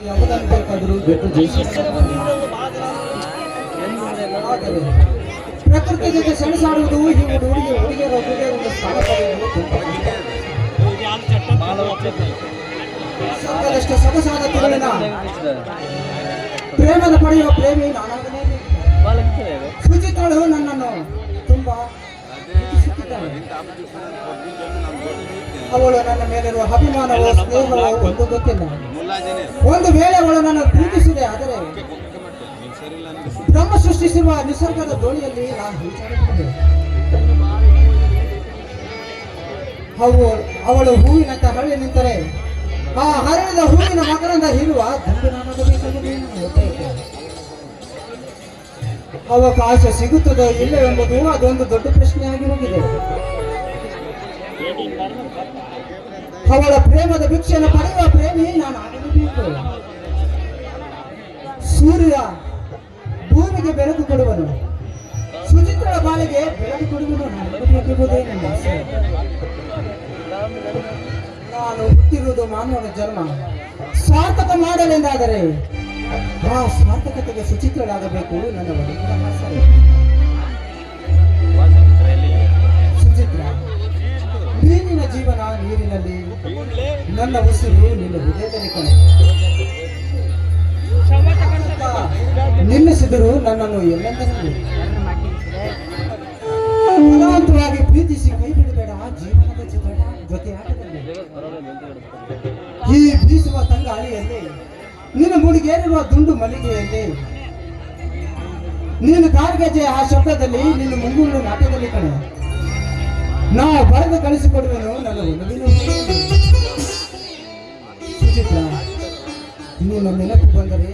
ಯಾವುದನ್ನು ಬೇಕಾದರೂ ಗೆದ್ದು ಪ್ರಕೃತಿ ಜೊತೆ ಸೆಣಸಾಡುವುದು ಈ ಹುಡುಗಿಯರ ಒಂದು ಸ್ಥಾನ ಸಾಕಷ್ಟು ಸೊಗಸಾದ ತಿರುಳಿನ ಪ್ರೇಮದ ಪಡೆಯುವ ಪ್ರೇಮಿ ನಾನಾಗಲೇ ಸುಚಿತಳು ನನ್ನನ್ನು ತುಂಬಾ ಅವಳು ನನ್ನ ಮೇಲಿರುವ ಅಭಿಮಾನವೋ ಸ್ನೇಹವೋ ಒಂದು ಗೊತ್ತಿಲ್ಲ. ಒಂದು ವೇಳೆ ಅವಳು ನನ್ನ ಪ್ರೀತಿಸಿದೆ, ಆದರೆ ಬ್ರಹ್ಮ ಸೃಷ್ಟಿಸಿರುವ ನಿಸರ್ಗದ ದೋಣಿಯಲ್ಲಿ ನಾನು ಈಜಾಡುತ್ತಿದ್ದೆ. ಅವಳು ಹೂವಿನಂತ ಹರಳಿ ನಿಂತರೆ ಆ ಹರಳಿದ ಹೂವಿನ ಮಕರಂದ ಹೀರುವ ಅವಕಾಶ ಸಿಗುತ್ತದೋ ಇಲ್ಲವೆಂಬುದು ಅದೊಂದು ದೊಡ್ಡ ಪ್ರಶ್ನೆಯಾಗಿ ಹೋಗಿದೆ. ಅವಳ ಪ್ರೇಮದ ಭಿಕ್ಷೆಯನ್ನು ಪಡೆಯುವ ಪ್ರೇಮಿ ನಾನು ಆಗಲೇಬೇಕು. ಸೂರ್ಯ ಭೂಮಿಗೆ ಬೆಳಕು ಕೊಡುವನು, ಸುಚಿತ್ರಳ ಬಾಳಿಗೆ ಬೆಳಕು ಕೊಡುವನು ನಾಗಬೇಕೆಂಬುದೇ ನನ್ನ ಆಸೆ. ನಾನು ಹುಟ್ಟಿರುವುದು ಮಾನವನ ಜನ್ಮ ಸಾರ್ಥಕ ಮಾಡಲೆಂದಾದರೆ ಆ ಸಾರ್ಥಕತೆಗೆ ಸುಚಿತ್ರಳಾಗಬೇಕು ನನ್ನ ಒಳಗಿನ ಆಸೆ. ಸುಚಿತ್ರ, ನೀರಿನ ಜೀವನ ನೀರಿನಲ್ಲಿ, ನನ್ನ ಉಸಿರು ನಿನ್ನ ಹೃದಯದಲ್ಲಿ ಕಣೆ. ನಿಲ್ಲಿಸಿದರು ನನ್ನನ್ನು ಎಲ್ಲೆಂದರಲ್ಲಿ ಬಲವಂತವಾಗಿ ಪ್ರೀತಿಸಿ ಕೈ ಬಿಡಬೇಡ ಜೀವನದ ಜೊತೆ ಆಟದಲ್ಲಿ. ಈ ಬೀಸುವ ತಂಗಾಳಿಯಲ್ಲಿ, ನಿನ್ನ ಮುಡಿಗೇರಿರುವ ದುಂಡು ಮಲ್ಲಿಗೆಯಲ್ಲಿ, ನೀನು ಕಾಡ್ಗೆಜೆ ಆ ಶಬ್ದದಲ್ಲಿ, ನಿನ್ನ ಮುಂಗುಳ್ಳು ನಾಟ್ಯದಲ್ಲಿ ಕಣೆ. ನಾ ಬರೆದು ಕಳಿಸಿಕೊಡುವೆನು ನನ್ನ ಒಲವಿನ ಸುಚಿತ್ರ. ಇನ್ನು ನನ್ನ ನೆನಪು ಬಂದರೆ